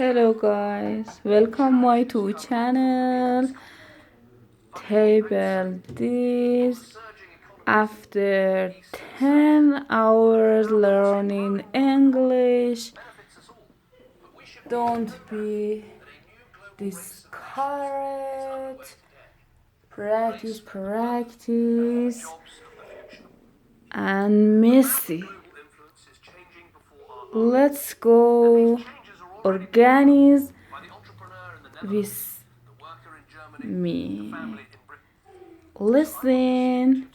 Hello guys, welcome my to channel table this after 10 hours learning English. Don't be discouraged. Practice and messy. Let's go organize with me. Listen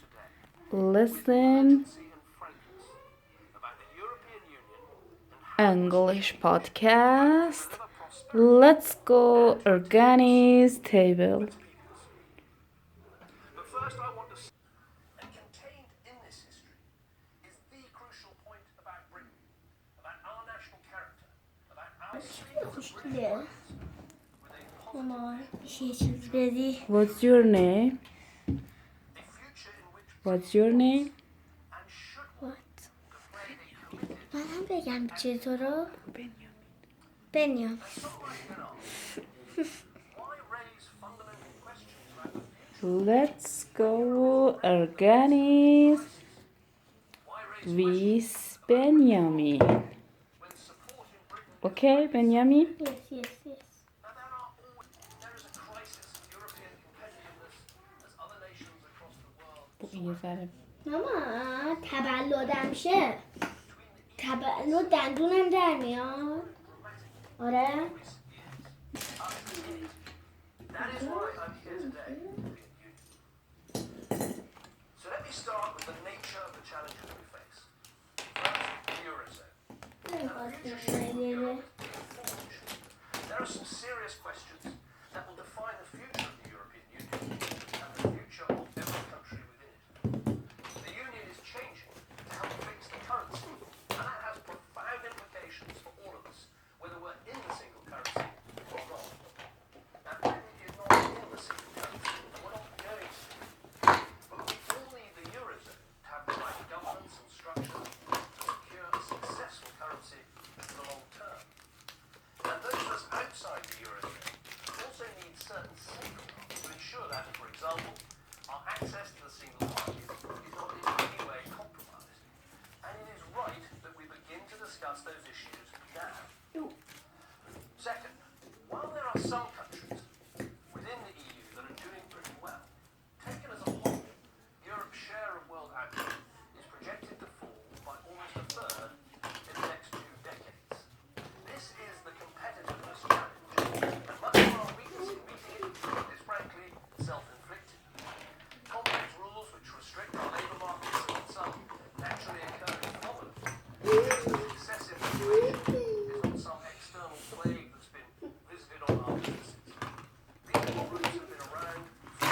English podcast. Let's go organize table. What's your name? What's your name? What? منم بگم چطورو؟ بنیام. Let's go organize with Benjamin. Okay, Benjamin? Yes. ماما تولدم شه تولد دندونم در میاد. آره. So let me start with the nature of the challenges we face. First, the Eurozone. There are some serious questions that will define the future of the European Union and the future of every country within it. The Union is changing to help fix the currency, and that has profound implications for all of us, whether we're in the single currency or not. Now, Britain is not in the single currency, and we're not going to. But we all need the Eurozone to have the right governance and structure to secure a successful currency for the long term. And those of us outside the Eurozone also need certain safeguards to ensure that, for example, our access to the single market is not in any way compromised. And it is right that we begin to discuss those issues now. Second, while there are some countries within the EU that are doing pretty well, taken as a whole, Europe's share of world output is projected to fall by almost a third in the next 2 decades. This is the competitiveness challenge, and much of our weakness in meeting it is frankly self-inflicted. Complex rules which restrict our labour markets and some naturally occurring problems. Excessive regulation is not some external plague that's been visited on our businesses. These problems have been around for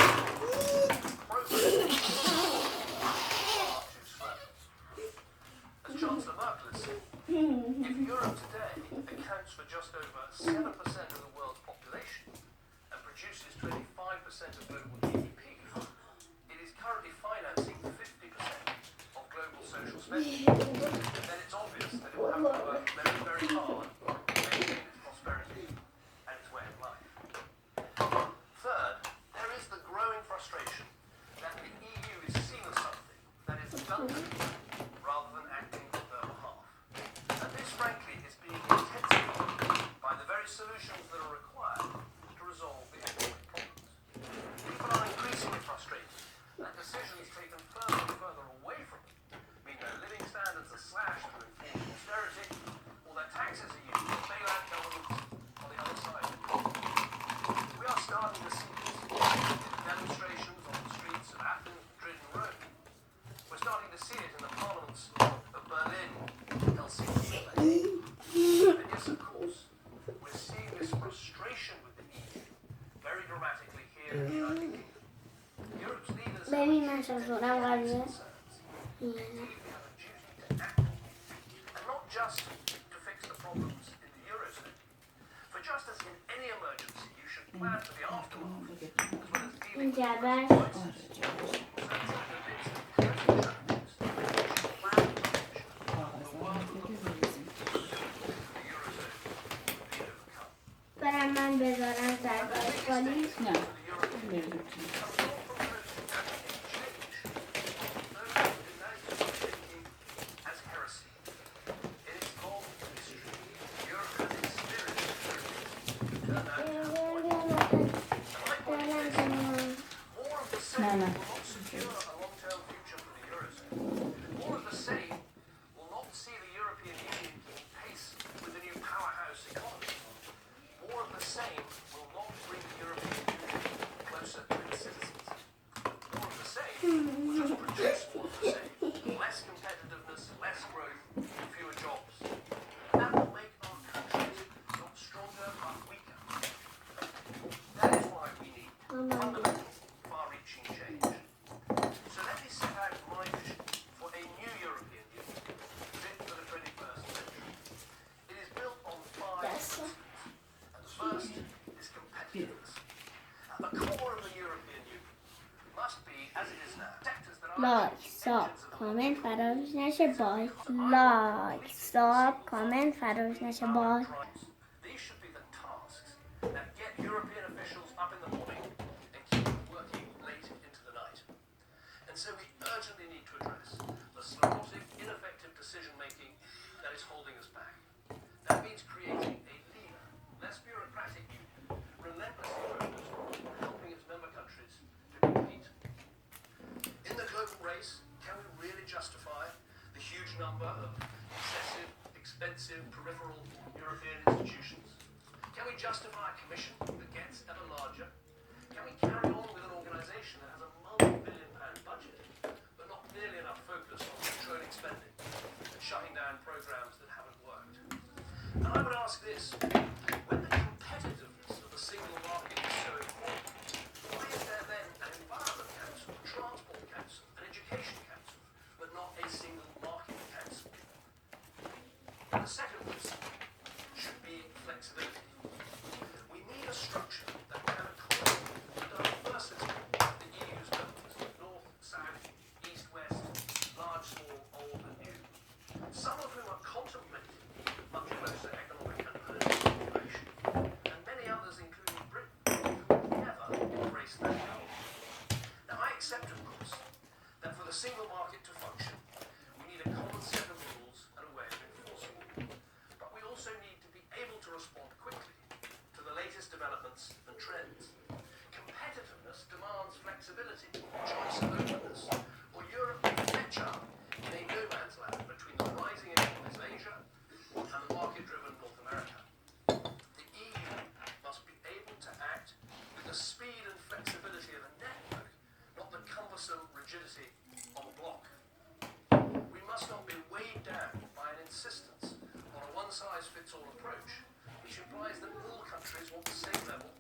progress far too slow. As Chancellor Merkel has said, if Europe today accounts for just over 7% of the world's population and produces 25% of global GDP, it is currently financing 50% of global social spending, then it's obvious that it will have to work very, very hard to maintain its prosperity and its way of life. Third, there is the growing frustration that the EU is seen as something that is done to people rather than acting on their behalf. And this, frankly, is being intensified by the very solutions that are required to resolve the economic problems. People are increasingly frustrated that decisions taken further and further away from them mean their living standards are slashed through enforced austerity, or their taxes are used to bail out governments on the other side. We are starting to see this in demonstrations on the streets of Athens, Madrid and Rome. We're starting to see it in the parliaments of Berlin, Helsinki and London. And yes, of course, we're seeing this frustration with the EU very dramatically here in the United Kingdom. Europe's leaders have ببین من شازورم قراره concerns. We have a duty to act on them, and not just to fix the problems in the Eurozone. For just as in any emergency, you should plan for the aftermath, as well as dealing این with the جعبه crisis. میخوایم بذارم زرگاهی کنیم. نه بریزیم توی. as heresy. In its long history, Europe has experienced turned out to more of the same No. will not secure a long-term future for the Eurozone. More of the same will not see the European Union keep pace with the new powerhouse economy. More of the same will not bring the European Union closer to its citizens. More of the same will just produce more of the same. Less competitiveness, less growth, fewer jobs. That will make our countries not stronger but weaker. That is why we need fundamental, far-reaching change. So let me set out my vision for a new European Union fit for the 21st century. It is built on five principles. And the first is competitiveness. At the core of the European Union must be, as it is now, sectors that are لایک ساب کامنت فراموش نشه باش. لایک ساب کامنت فراموش نشه باش. These should be the tasks that get European officials up in the morning and keep them working late into the night. And so we urgently need to address the sclerotic, ineffective decision-making that is holding us back. That means creating a leaner, less bureaucratic union, relentlessly focused on helping its member countries to compete. In the global race, can we really justify the huge number of excessive, expensive, peripheral European institutions? Can we justify a commission that gets ever larger? Can we carry on with an organisation that has a multi-billion-pound budget, but not nearly enough focus on controlling spending and shutting down programmes that haven't worked? And I would ask this, when the competitiveness of the single market is so important, why is there then an Environment Council, a Transport Council, an Education Council, but not a single market council? And the second principle should be flexibility. We need a structure that can accommodate the diversity of the EU's members, north, south, east, west, large, small, old and new. Some of whom are contemplating much closer economic and political integration, and many others, including Britain, who never embrace that goal. Now I accept, of course, that for the single market to function, we need a common set of rules and a way of enforcing them. But we also need to be able to respond quickly to the latest developments and trends. Competitiveness demands flexibility, choice and openness, or Europe will catch up in a no man's land between the rising economies of Asia and the market-driven North America. The EU must be able to act with the speed and flexibility of a network, not the cumbersome rigidity of a bloc. We must not be weighed down by an insistence on a one-size-fits-all approach, which implies that all countries want the same level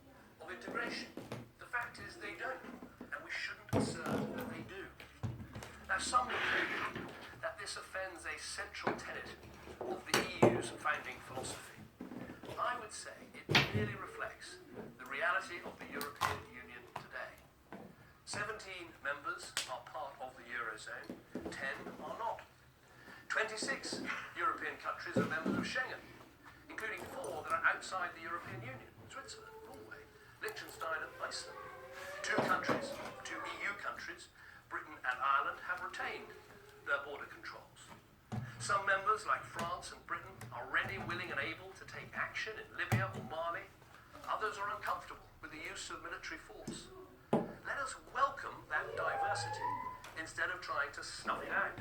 of integration. The fact is they don't, and we shouldn't assert that they do. Now some will claim that this offends a central tenet of the EU's founding philosophy. I would say it merely reflects the reality of the European Union today. 17 members are part of the Eurozone, 10 are not. 26 European countries are members of Schengen, including 4 that are outside the European Union: Switzerland, Norway, Liechtenstein and Iceland. 2 countries, 2 EU countries, Britain and Ireland, have retained their border controls. Some members, like France and Britain, are ready, willing and able to take action in Libya or Mali. Others are uncomfortable with the use of military force. Let us welcome that diversity instead of trying to snuff it out.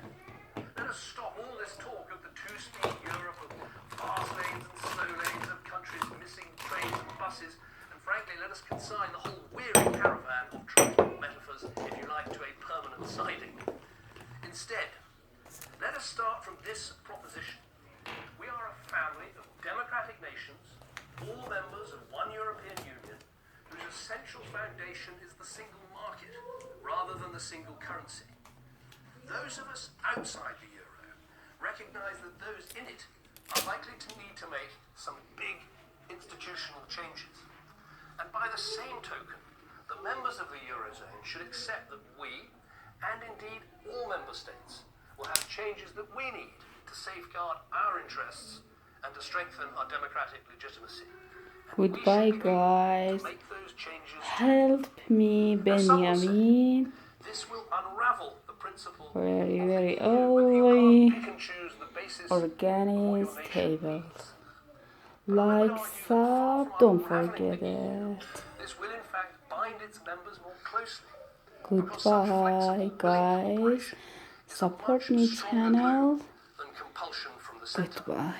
Let us stop all this talk of the two-speed Europe, of fast lanes and slow lanes, of countries missing trains and buses, and frankly, let us consign the whole weary caravan of tropical metaphors, if you like, to a permanent siding. Instead, let us start from this proposition. We are a family of democratic nations, all members of one European Union, whose essential foundation is the single market, rather than the single currency. Those of us outside the euro recognise that those in it are likely to need to make some big institutional changes. And by the same token, the members of the eurozone should accept that we, and indeed all member states, will have changes that we need to safeguard our interests and to strengthen our democratic legitimacy. And Goodbye, we should be willing guys. to make those changes. Help me, Benjamin. This will unravel the principle Very, of very the EU, whether you early. can't pick and choose the basis of what Organize your nation tables. needs. But I would Like, argue that far sub, from don't unraveling forget the EU, it. this will in fact bind its members more closely. Because such Goodbye, flexible, willing guys. cooperation is a Support much me stronger channel. glue than compulsion from the centre. Goodbye.